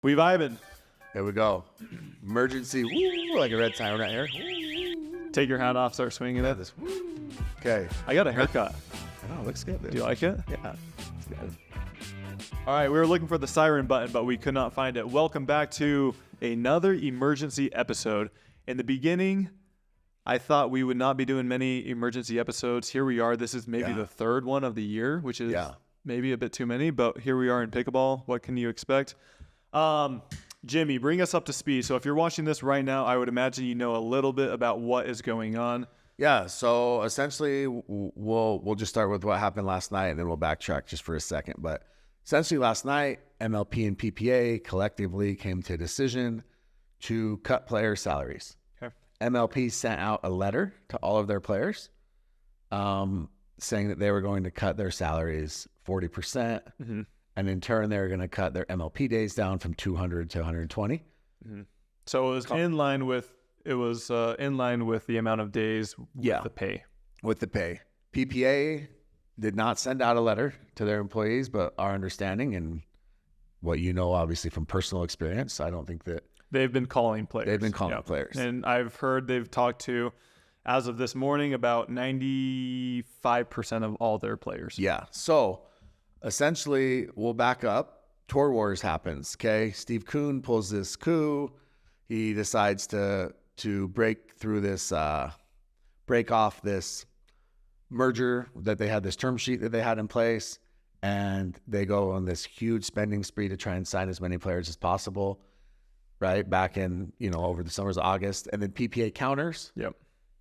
We vibing. There we go. Emergency, woo, like a red siren right here. Take your hat off, start swinging it. This, okay. I got a haircut. Oh, looks good. Do you like it? Yeah. It's good. All right, we were looking for the siren button, but we could not find it. Welcome back to another emergency episode. In the beginning, I thought we would not be doing many emergency episodes. Here we are. This is maybe the third one of the year, which is maybe a bit too many, but here we are in pickleball. What can you expect? Jimmy, bring us up to speed. So if you're watching this right now, I would imagine you know a little bit about what is going on. Yeah, so essentially we'll just start with what happened last night and then we'll backtrack just for a second. But essentially last night, MLP and PPA collectively came to a decision to cut player salaries. Okay. MLP sent out a letter to all of their players saying that they were going to cut their salaries 40%. Mm-hmm. And in turn, they were going to cut their MLP days down from 200 to 120. Mm-hmm. So it was in line with the amount of days with the pay. With the pay. PPA did not send out a letter to their employees, but our understanding and what you know, obviously from personal experience, I don't think that they've been calling players. They've been calling players. And I've heard they've talked to, as of this morning, about 95% of all their players. Yeah. So essentially, we'll back up. Tour Wars happens, okay? Steve Kuhn pulls this coup. He decides to break through this, break off this merger that they had, this term sheet that they had in place, and they go on this huge spending spree to try and sign as many players as possible, right? Back in, over the summers of August. And then PPA counters. Yep.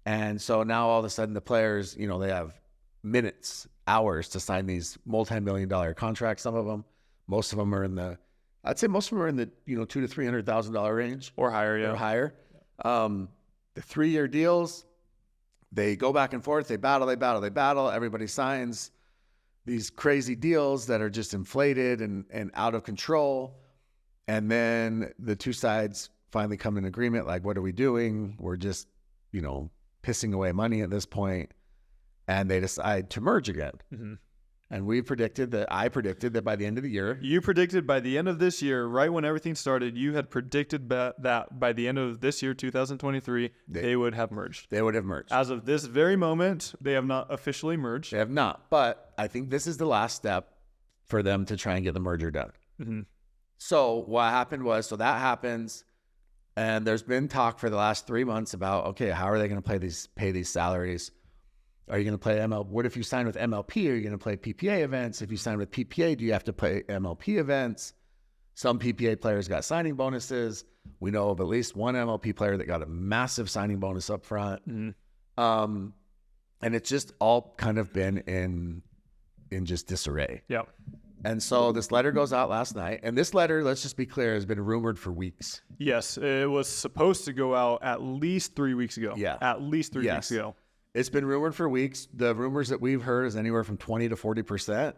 And so now all of a sudden the players, they have minutes, hours to sign these multi-million-dollar contracts. Some of them, most of them are in the $200,000 to $300,000 range or higher, or higher. The 3-year deals, they go back and forth. They battle. Everybody signs these crazy deals that are just inflated and out of control. And then the two sides finally come in agreement. Like, what are we doing? We're just, pissing away money at this point. And they decide to merge again. Mm-hmm. And I predicted that by the end of the year. You predicted by the end of this year, right when everything started, you had predicted that by the end of this year, 2023, they would have merged. They would have merged. As of this very moment, they have not officially merged. They have not. But I think this is the last step for them to try and get the merger done. Mm-hmm. So what happened was, that happens. And there's been talk for the last 3 months about, okay, how are they going to pay these salaries? Are you going to play MLP? What if you sign with MLP? Are you going to play PPA events? If you sign with PPA, do you have to play MLP events? Some PPA players got signing bonuses. We know of at least one MLP player that got a massive signing bonus up front. Mm-hmm. And it's just all kind of been in just disarray. Yeah. And so this letter goes out last night. And this letter, let's just be clear, has been rumored for weeks. Yes. It was supposed to go out at least 3 weeks ago. Yeah. At least 3 weeks ago. It's been rumored for weeks. The rumors that we've heard is anywhere from 20 to 40%. Mm-hmm.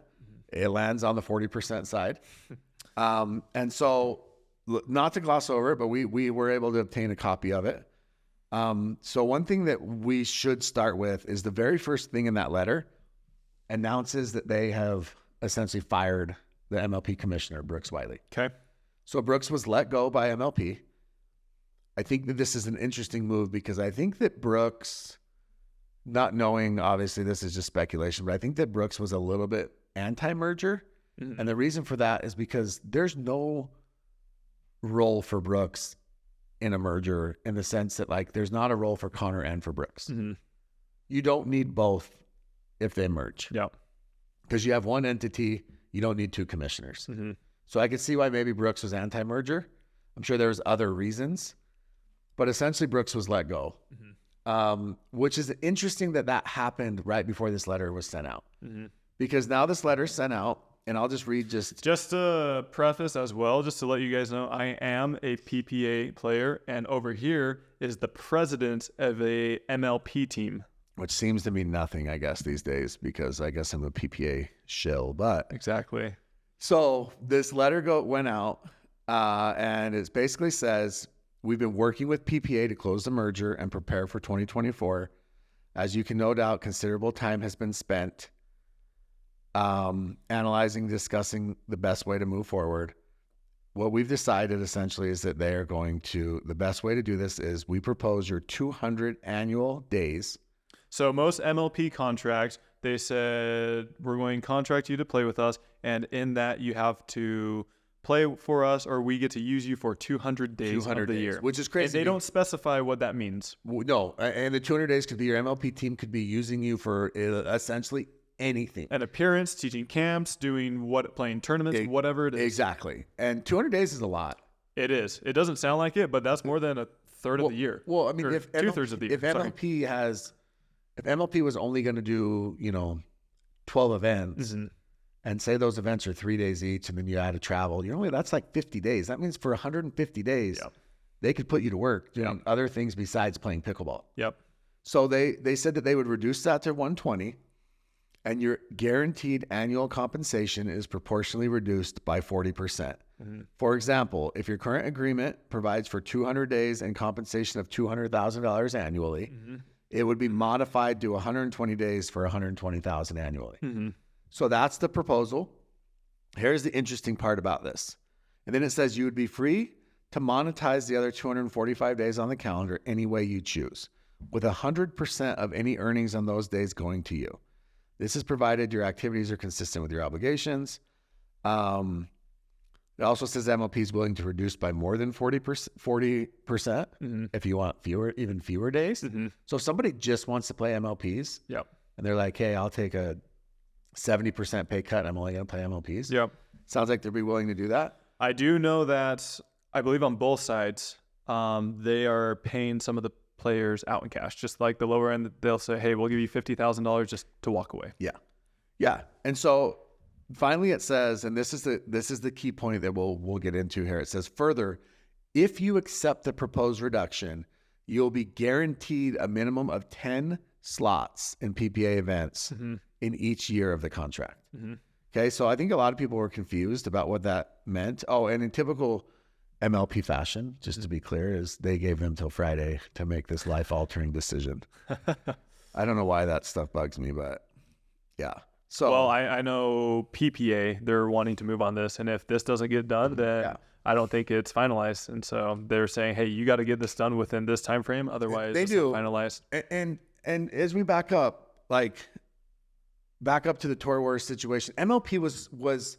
It lands on the 40% side. And so, not to gloss over it, but we were able to obtain a copy of it. So one thing that we should start with is the very first thing in that letter announces that they have essentially fired the MLP commissioner, Brooks Wiley. Okay. So Brooks was let go by MLP. I think that this is an interesting move because I think that Brooks, not knowing, obviously this is just speculation, but I think that Brooks was a little bit anti-merger. Mm-hmm. And the reason for that is because there's no role for Brooks in a merger in the sense that, like, there's not a role for Connor and for Brooks. Mm-hmm. You don't need both if they merge. Yeah. Because you have one entity, you don't need two commissioners. Mm-hmm. So I could see why maybe Brooks was anti-merger. I'm sure there was other reasons, but essentially Brooks was let go. Mm-hmm. Which is interesting that happened right before this letter was sent out. Mm-hmm. Because now this letter is sent out, and I'll just read just to preface as well, just to let you guys know, I am a PPA player, and over here is the president of a MLP team. Which seems to mean nothing, I guess, these days, because I guess I'm a PPA shill, but... Exactly. So this letter went out, and it basically says, we've been working with PPA to close the merger and prepare for 2024. As you can no doubt, considerable time has been spent analyzing, discussing the best way to move forward. what we've decided essentially is that they are going to, the best way to do this is we propose your 200 annual days. So most MLP contracts, they said, we're going to contract you to play with us. And in that, you have to play for us, or we get to use you for 200 days of the year. Which is crazy. And they don't specify what that means. No. And the 200 days could be your MLP team could be using you for essentially anything. An appearance, teaching camps, playing tournaments, whatever it is. Exactly. And 200 days is a lot. It is. It doesn't sound like it, but that's more than a third of the year. Well, I mean, if 2/3 of the year. If MLP was only going to do, 12 events, and say those events are 3 days each, and then you had to travel, that's like 50 days. That means for 150 days, they could put you to work doing other things besides playing pickleball. Yep. So they said that they would reduce that to 120, and your guaranteed annual compensation is proportionally reduced by 40%. For example, if your current agreement provides for 200 days and compensation of $200,000 annually, it would be modified to 120 days for $120,000 annually. So that's the proposal. Here's the interesting part about this. And then it says you would be free to monetize the other 245 days on the calendar any way you choose, with 100% of any earnings on those days going to you. This is provided your activities are consistent with your obligations. It also says MLP is willing to reduce by more than 40% if you want even fewer days. So if somebody just wants to play MLPs, and they're like, hey, I'll take a 70% pay cut, I'm only going to play MLPs. Sounds like they'd be willing to do that. I do know that, I believe on both sides, they are paying some of the players out in cash. Just like the lower end, they'll say, hey, we'll give you $50,000 just to walk away. Yeah. And so finally it says, and this is the key point that we'll get into here. It says further, if you accept the proposed reduction, you'll be guaranteed a minimum of 10 slots in PPA events in each year of the contract. Okay, so I think a lot of people were confused about what that meant. Oh, and in typical MLP fashion, just to be clear, is they gave them till Friday to make this life-altering decision. I don't know why that stuff bugs me, but yeah. So, well, I know PPA, they're wanting to move on this, and if this doesn't get done, then I don't think it's finalized. And so they're saying, hey, you got to get this done within this time frame, otherwise it's not finalized. And as we back up to the Tour Wars situation, MLP was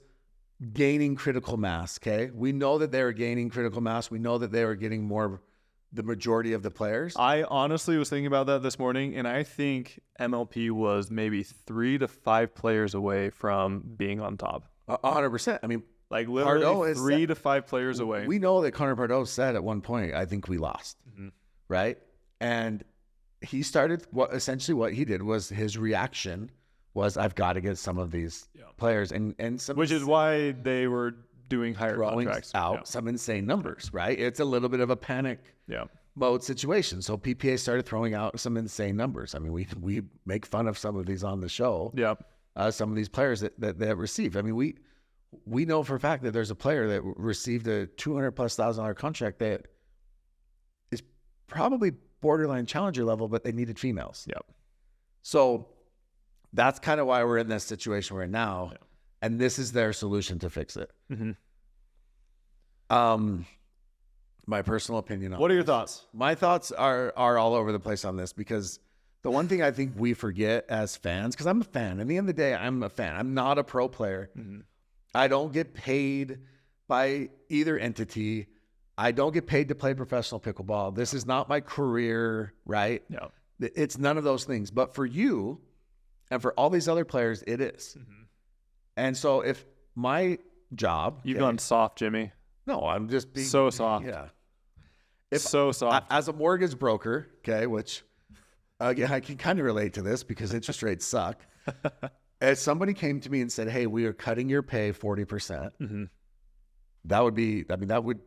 gaining critical mass, okay? We know that they were gaining critical mass. We know that they were getting the majority of the players. I honestly was thinking about that this morning, and I think MLP was maybe 3 to 5 players away from being on top. 100%. I mean, like literally 3 to 5 players away. We know that Connor Pardoe said at one point, I think we lost, right? And he started, what he did was his reaction was, I've got to get some of these players. And some, which is why they were doing higher contracts. Out some insane numbers, right? It's a little bit of a panic mode situation. So PPA started throwing out some insane numbers. I mean, we make fun of some of these on the show. Some of these players that receive. I mean, we know for a fact that there's a player that received a $200,000+ contract that is probably borderline challenger level, but they needed females. So that's kind of why we're in this situation we're in now. And this is their solution to fix it. My personal opinion on what are your thoughts? My thoughts are all over the place on this, because the one thing I think we forget as fans, because I'm a fan. At the end of the day, I'm a fan. I'm not a pro player. I don't get paid by either entity. I don't get paid to play professional pickleball. This is not my career, right? It's none of those things. But for you and for all these other players, it is. And so if my job... You've gone soft, Jimmy. No, I'm just being... So soft. So soft. As a mortgage broker, okay, which again, I can kind of relate to this because interest rates suck. If somebody came to me and said, hey, we are cutting your pay 40%, that would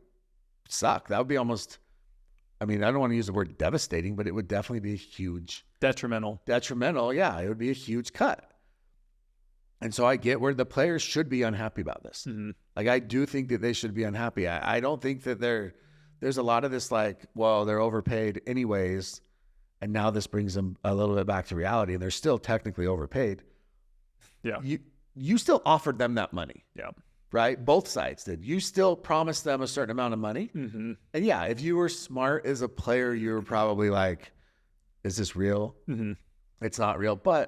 suck. That would be almost... I mean, I don't want to use the word devastating, but it would definitely be huge. Detrimental, yeah. It would be a huge cut. And so I get where the players should be unhappy about this. Like, I do think that they should be unhappy. I don't think that there's a lot of this like, well, they're overpaid anyways, and now this brings them a little bit back to reality, and they're still technically overpaid. You still offered them that money. right? Both sides did. You still promised them a certain amount of money. Mm-hmm. And yeah, if you were smart as a player, you were probably like, is this real? Mm-hmm. It's not real. But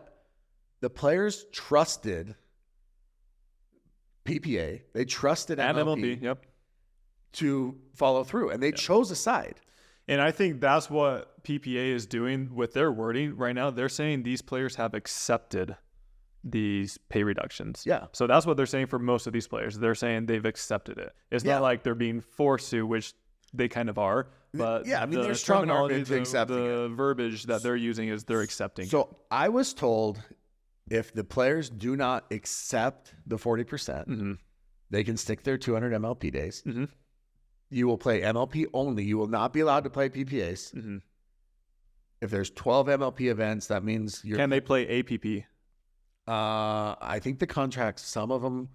the players trusted PPA. They trusted And MLP, MLB, yep. to follow through. And they chose a side. And I think that's what PPA is doing with their wording right now. They're saying these players have accepted these pay reductions. Yeah. So that's what they're saying for most of these players. They're saying they've accepted it. It's Yeah. not like they're being forced to, which they kind of are. But Yeah, I mean, the there's strong terminology, argument to accepting the verbiage that they're using is they're accepting. So I was told if the players do not accept the 40%, Mm-hmm. they can stick their 200 MLP days. Mm-hmm. You will play MLP only. You will not be allowed to play PPAs. Mm-hmm. If there's 12 MLP events, that means you're. Can they play APP? I think the contracts, some of them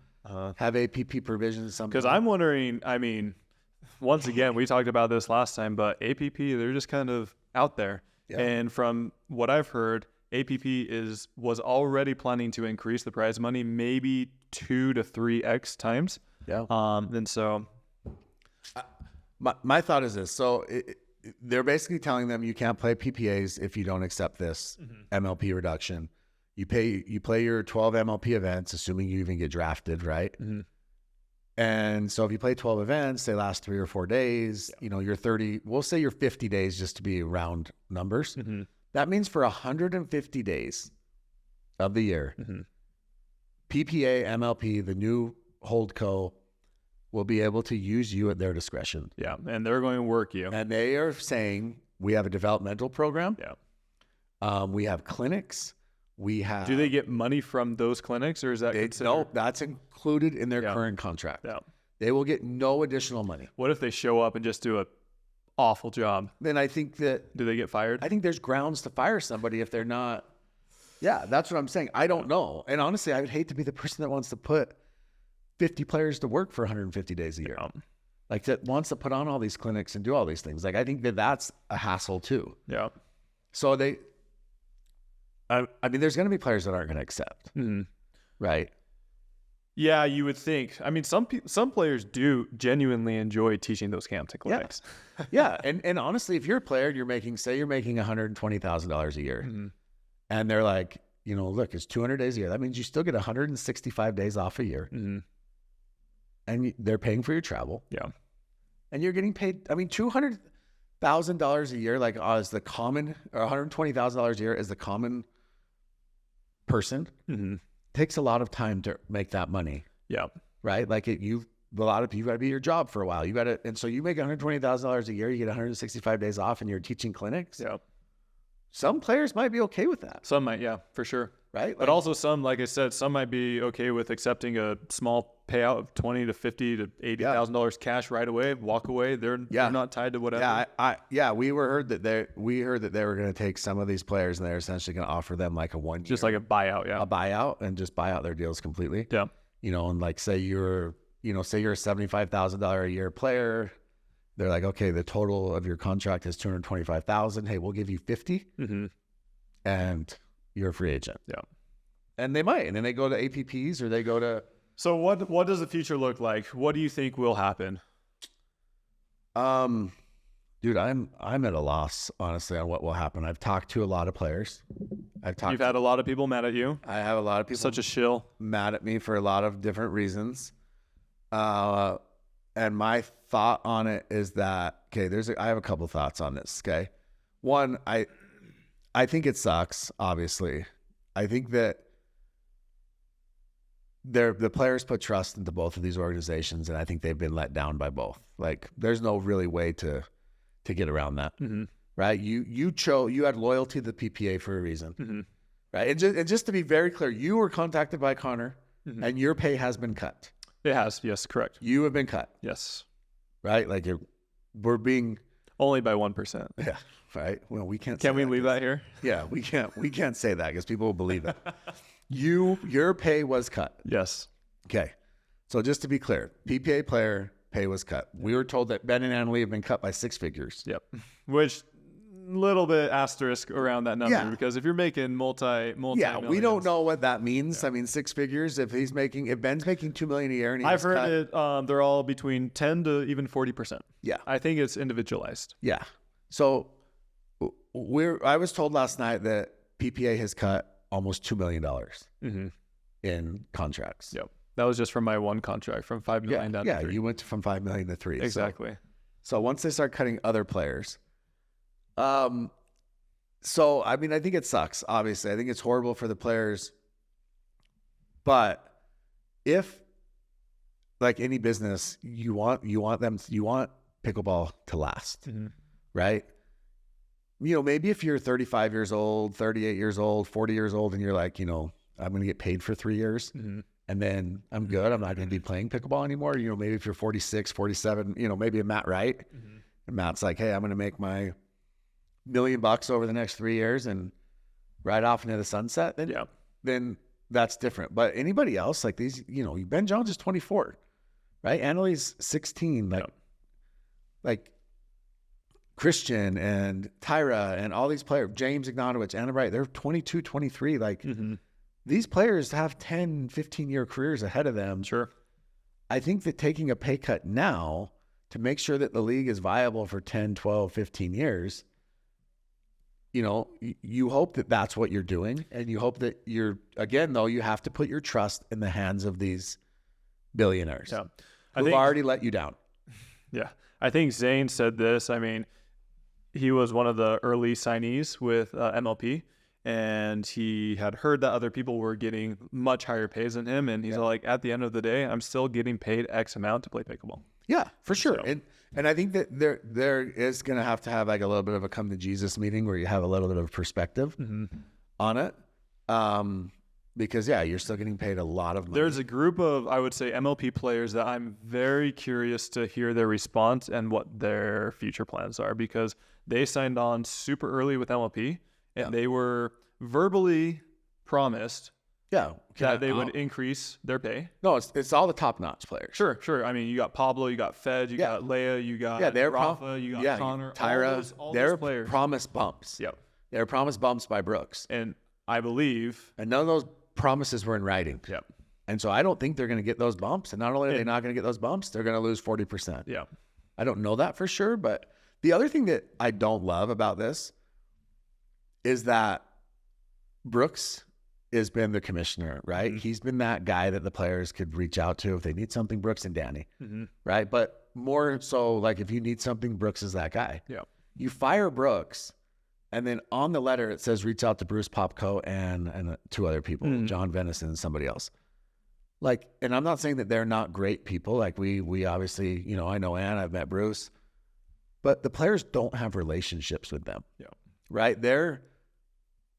have APP provisions. Some Because I'm wondering, I mean, once again, we talked about this last time, but APP, they're just kind of out there. Yeah. And from what I've heard, APP was already planning to increase the prize money maybe 2 to 3x times. Yeah. And so My thought is this. So they're basically telling them you can't play PPAs if you don't accept this MLP reduction. You play your 12 MLP events, assuming you even get drafted, right? Mm-hmm. And so if you play 12 events, they last 3 or 4 days. You know, you're 30. We'll say you're 50 days just to be round numbers. Mm-hmm. That means for 150 days of the year, Mm-hmm. PPA, MLP, the new holdco, will be able to use you at their discretion. Yeah, and they're going to work you. And they are saying we have a developmental program. Yeah. We have clinics. We have. Do they get money from those clinics, or is that considered? No, that's included in their Yeah. current contract. Yeah. They will get no additional money. What if they show up and just do a awful job? Then I think that Do they get fired? I think there's grounds to fire somebody if they're not. Yeah, that's what I'm saying. I don't know. And honestly, I would hate to be the person that wants to put 50 players to work for 150 days a year. Yeah. Like that wants to put on all these clinics and do all these things. Like I think that that's a hassle too. Yeah. So I mean, there's going to be players that aren't going to accept, Mm-hmm. right? Yeah, you would think. I mean, some players do genuinely enjoy teaching those camps and clinics. Yeah. And honestly, if you're a player and you're making $120,000 a year, Mm-hmm. and they're like, you know, look, it's 200 days a year. That means you still get 165 days off a year, Mm-hmm. and they're paying for your travel. Yeah. And you're getting paid. I mean, $200,000 a year, like is the common, or $120,000 a year is the common person. Mm-hmm. Takes a lot of time to make that money, Yeah. right? Like a lot of you got to be at your job for a while. You got to, and so you make $120,000 a year. You get 165 days off, and you're teaching clinics. Yeah. Some players might be okay with that, Some might, yeah, for sure. right? But also some, like I said, some might be okay with accepting a small payout of $20,000 to $50,000 to $80,000 cash right away, walk away. They're not tied to whatever. Yeah, we heard that they were going to take some of these players and they're essentially going to offer them like a 1 year, Just like a buyout, yeah. a buyout, and just buy out their deals completely. Yeah. You know, and like say you're a $75,000 a year player. They're like, okay, the total of your contract is $225,000. Hey, we'll give you 50, Mm-hmm. and you're a free agent. Yeah. And they might, and then they go to APPs or they go to. So what does the future look like? What do you think will happen? Dude, I'm at a loss, honestly, on what will happen. I've talked to a lot of players. You've had a lot of people mad at you. I have a lot of people Such a shill. mad at me for a lot of different reasons. And my thought on it is that, okay, I have a couple thoughts on this. Okay. One, I think it sucks, obviously. I think that the players put trust into both of these organizations, and I think they've been let down by both. Like, there's no really way to get around that, Mm-hmm. right? You had loyalty to the PPA for a reason, Mm-hmm. right? And just to be very clear, you were contacted by Connor, Mm-hmm. and your pay has been cut. It has. Yes, correct. You have been cut, Yes. right? Like we're being, Only by 1%. yeah, right. Well, we can't. Can we leave that here? Yeah, we can't say that because people will believe it. Your pay was cut. Yes. Okay. So just to be clear, PPA player pay was cut. We were told that Ben and Annalie have been cut by 6 figures. Yep. Which little bit asterisk around that number, Yeah. because if you're making multi Yeah, we don't millions- know what that means. I mean, 6 figures. If Ben's making $2 million a year, and I've heard it. They're all between 10 to even 40%. Yeah, I think it's individualized. yeah. So I was told last night that PPA has cut almost $2 million Mm-hmm. in contracts. Yep. That was just from my one contract from 5 million down to 3. You went from 5 million to 3. Exactly. So once they start cutting other players, so I mean, I think it sucks. Obviously, I think it's horrible for the players. But if, like any business, you want pickleball to last, right? You know, maybe if you're 35 years old, 38 years old, 40 years old, and you're like, you know, I'm going to get paid for 3 years. And then I'm good. I'm not going to be playing pickleball anymore. You know, maybe if you're 46, 47, you know, maybe a Matt Wright. And Matt's like, hey, I'm going to make my $1 million over the next 3 years and ride off into the sunset. Then that's different. But anybody else, like these, you know, Ben Jones is 24, right? Annalie's 16. Like Christian and Tyra and all these players, James Ignatowicz, Anna Bright, they're 22, 23. Like, these players have 10, 15-year careers ahead of them. Sure. I think that taking a pay cut now to make sure that the league is viable for 10, 12, 15 years, you know, you hope that that's what you're doing. And you hope that you have to put your trust in the hands of these billionaires who've already let you down. Yeah. I think Zane said this. I mean, he was one of the early signees with MLP. And he had heard that other people were getting much higher pays than him. And he's like, at the end of the day, I'm still getting paid X amount to play pickleball. Yeah, for sure. So. And I think that there is going to have like a little bit of a come to Jesus meeting where you have a little bit of perspective on it. Because, you're still getting paid a lot of money. There's a group of, I would say, MLP players that I'm very curious to hear their response and what their future plans are, because they signed on super early with MLP. And they were verbally promised that they would increase their pay. No, it's all the top-notch players. Sure. I mean, you got Pablo, you got Fed, you got Leia, you got Rafa, you got Connor, Tyra. all they're those players. promised bumps. Yep. They were promised bumps by Brooks. And I believe... And none of those promises were in writing. Yep. And so I don't think they're going to get those bumps. And not only are they not going to get those bumps, they're going to lose 40%. Yeah. I don't know that for sure. But the other thing that I don't love about this is that Brooks has been the commissioner, right? He's been that guy that the players could reach out to if they need something, Brooks and Danny, right? But more so, like, if you need something, Brooks is that guy. Yeah. You fire Brooks, and then on the letter it says reach out to Bruce Popko and 2 other people, John Venison and somebody else. Like, and I'm not saying that they're not great people. Like, we obviously, you know, I know Ann, I've met Bruce, but the players don't have relationships with them. Yeah. Right?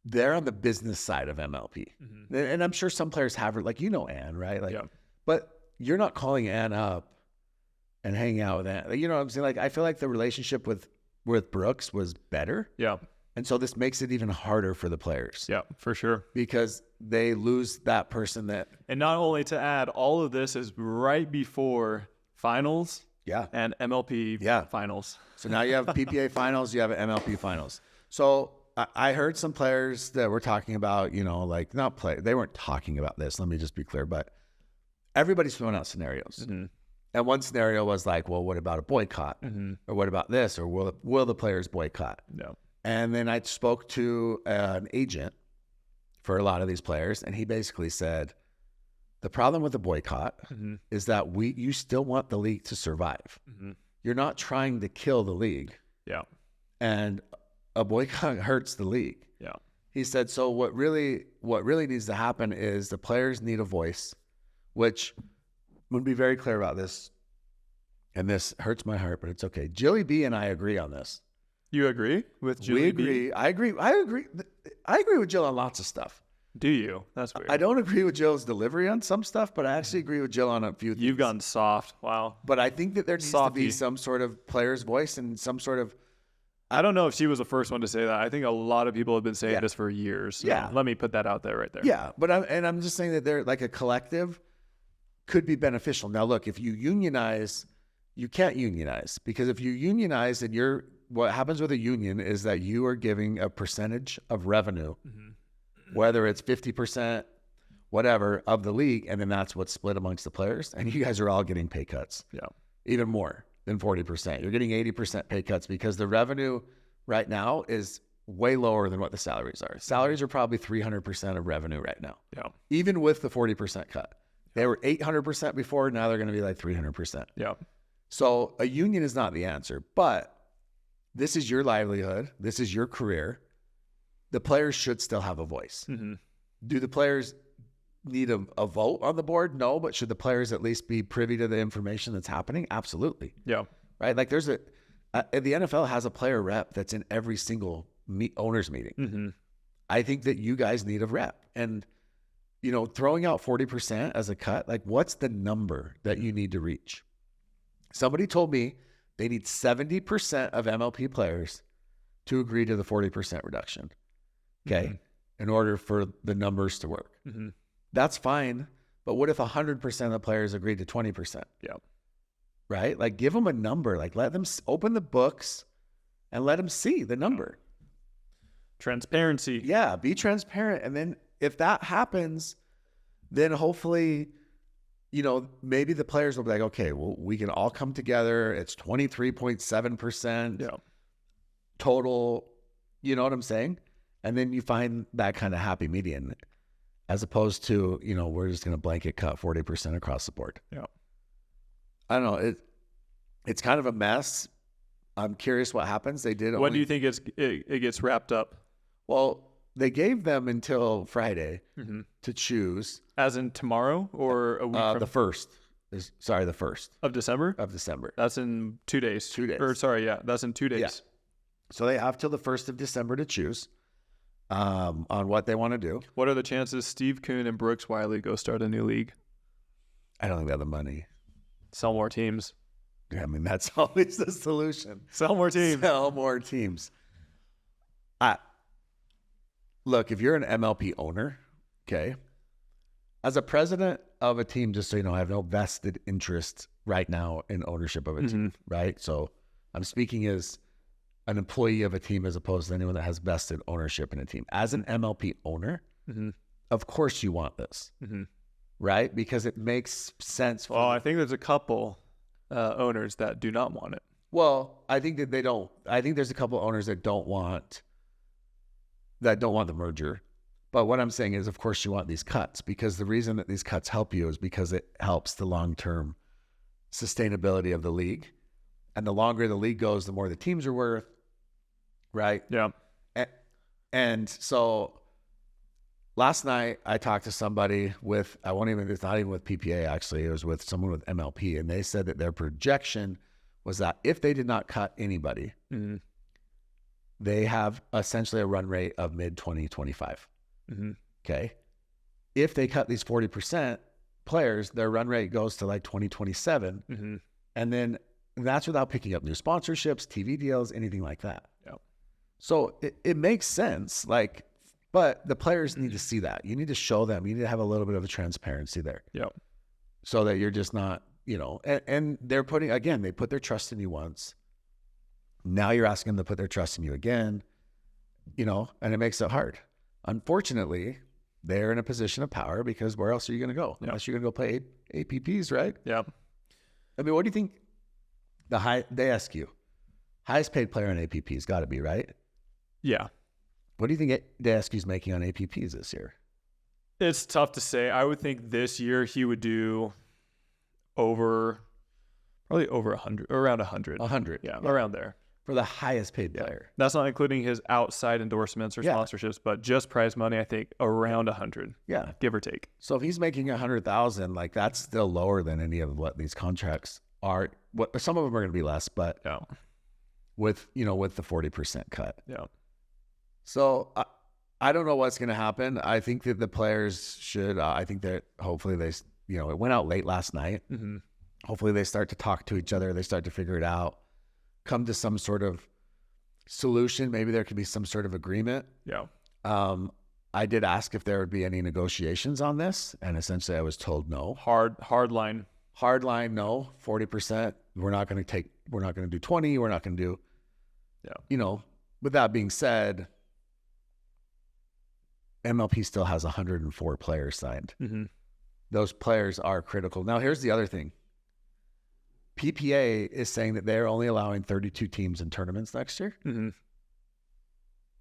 They're on the business side of MLP. And I'm sure some players have, like, you know, Ann, right? Like, but you're not calling Ann up and hanging out with Ann. You know what I'm saying? Like, I feel like the relationship with Brooks was better. Yeah. And so this makes it even harder for the players. Yeah, for sure. Because they lose that person that... And not only to add, all of this is right before finals and MLP finals. So now you have PPA finals, you have MLP finals. So... I heard some players that were talking about, you know, like they weren't talking about this. Let me just be clear, but everybody's throwing out scenarios. And one scenario was like, well, what about a boycott? Or what about this? Or will the players boycott? No. And then I spoke to an agent for a lot of these players. And he basically said, the problem with the boycott is that you still want the league to survive. You're not trying to kill the league. Yeah. And a boycott hurts the league. Yeah. He said, so what really needs to happen is the players need a voice, which I'm going to be very clear about this. And this hurts my heart, but it's okay. Jilly B and I agree on this. You agree with Jilly We agree. I agree. I agree with Jill on lots of stuff. Do you? That's weird. I don't agree with Jill's delivery on some stuff, but I actually agree with Jill on a few things. You've gotten soft. Wow. But I think that there needs to be some sort of player's voice and some sort of... I don't know if she was the first one to say that. I think a lot of people have been saying this for years. So let me put that out there right there. Yeah, but I'm just saying that they're like a collective could be beneficial. Now, look, if you unionize, you can't unionize because if you unionize and you're what happens with a union is that you are giving a percentage of revenue, whether it's 50%, whatever, of the league, and then that's what's split amongst the players. And you guys are all getting pay cuts. Yeah. Even more than 40%. You're getting 80% pay cuts because the revenue right now is way lower than what the salaries are. Salaries are probably 300% of revenue right now. Yeah. Even with the 40% cut. They were 800% before. Now they're going to be like 300%. Yeah. So a union is not the answer, but this is your livelihood. This is your career. The players should still have a voice. Do the players need a vote on the board? No, but should the players at least be privy to the information that's happening? Absolutely. Yeah. Right? Like there's the NFL has a player rep that's in every single owners meeting. I think that you guys need a rep. And, you know, throwing out 40% as a cut, like what's the number that you need to reach? Somebody told me they need 70% of MLP players to agree to the 40% reduction. Okay. In order for the numbers to work. That's fine. But what if 100% of the players agreed to 20%? Yeah. Right? Like give them a number, like let them open the books and let them see the number. Transparency. Yeah. Be transparent. And then if that happens, then hopefully, you know, maybe the players will be like, okay, well, we can all come together. It's 23.7% total. You know what I'm saying? And then you find that kind of happy median as opposed to, you know, we're just going to blanket cut 40% across the board. Yeah. I don't know. It's kind of a mess. I'm curious what happens. They did. When do you think it gets wrapped up? Well, they gave them until Friday to choose. As in tomorrow or a week from? The 1st. The 1st. Of December? Of December. That's in 2 days. 2 days. Or sorry, yeah, that's in 2 days. Yeah. So they have till the 1st of December to choose on what they want to do. What are the chances Steve Kuhn and Brooks Wiley go start a new league? I don't think they have the money. Sell more teams. Yeah, I mean, that's always the solution. Sell more teams. Sell more teams. Look, if you're an MLP owner, okay, as a president of a team, just so you know, I have no vested interest right now in ownership of a team, right? So I'm speaking as an employee of a team as opposed to anyone that has vested ownership in a team. As an MLP owner, of course you want this, right? Because it makes sense. Well, I think there's a couple owners that do not want it. Well, I think that they don't. I think there's a couple owners that don't want the merger. But what I'm saying is, of course, you want these cuts because the reason that these cuts help you is because it helps the long-term sustainability of the league. And the longer the league goes, the more the teams are worth, right? Yeah. And so last night I talked to somebody with, it's not even with PPA actually, it was with someone with MLP, and they said that their projection was that if they did not cut anybody, they have essentially a run rate of mid-2025. Okay. If they cut these 40% players, their run rate goes to like 2027. And then that's without picking up new sponsorships, TV deals, anything like that. Yeah. So it makes sense. Like, but the players need to see that. You need to show them. You need to have a little bit of a transparency there. Yeah. So that you're just not, you know, and they're they put their trust in you once. Now you're asking them to put their trust in you again, you know, and it makes it hard. Unfortunately, they're in a position of power because where else are you going to go? Yeah. Unless you're going to go play APPs, right? Yeah. I mean, what do you think they ask you, highest paid player on APPs got to be, right? Yeah. What do you think Dayeski's making on APPs this year? It's tough to say. I would think this year he would do probably over 100, around 100. 100. Yeah, around there. For the highest paid player. That's not including his outside endorsements or sponsorships, but just prize money, I think around 100. Yeah. Give or take. So if he's making 100,000, like that's still lower than any of what these contracts are. What some of them are going to be less, but with the 40% cut. Yeah. So I don't know what's going to happen. I think that the players should, I think that hopefully they, you know, it went out late last night. Hopefully they start to talk to each other. They start to figure it out, come to some sort of solution. Maybe there could be some sort of agreement. Yeah. I did ask if there would be any negotiations on this. And essentially I was told no. Hard line. Hard line, no. 40%. We're not going to do 20. We're not going to do. You know, with that being said, MLP still has 104 players signed. Mm-hmm. Those players are critical. Now, here's the other thing. PPA is saying that they're only allowing 32 teams in tournaments next year. Mm-hmm.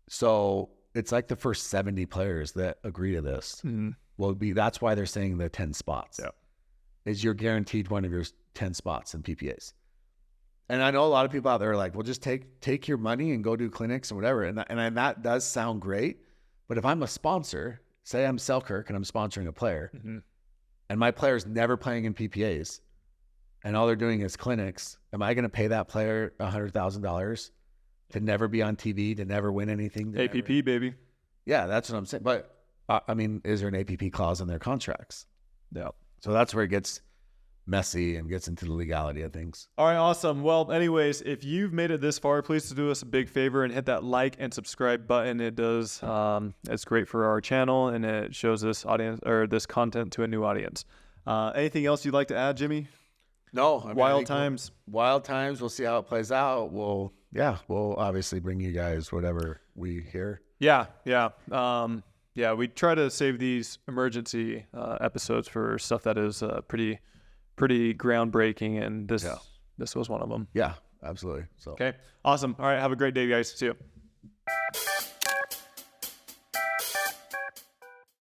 So it's like the first 70 players that agree to this will be. That's why they're saying the 10 spots. Yeah. Is you're guaranteed one of your 10 spots in PPAs. And I know a lot of people out there are like, well, just take your money and go do clinics and whatever. And that does sound great. But if I'm a sponsor, say I'm Selkirk and I'm sponsoring a player, and my player's never playing in PPAs, and all they're doing is clinics, am I going to pay that player $100,000 to never be on TV, to never win anything? APP, baby. Yeah, that's what I'm saying. But, I mean, is there an APP clause in their contracts? Yeah. So that's where it gets messy and gets into the legality of things. All right, awesome. Well, anyways, if you've made it this far, please do us a big favor and hit that like and subscribe button. It does, it's great for our channel, and it shows this audience or this content to a new audience. Anything else you'd like to add, Jimmy? No. I mean, Wild times. Wild times. We'll see how it plays out. We'll obviously bring you guys whatever we hear. Yeah. We try to save these emergency episodes for stuff that is pretty groundbreaking, and this was one of them. Yeah, absolutely. So okay, awesome. All right, have a great day, guys. See you.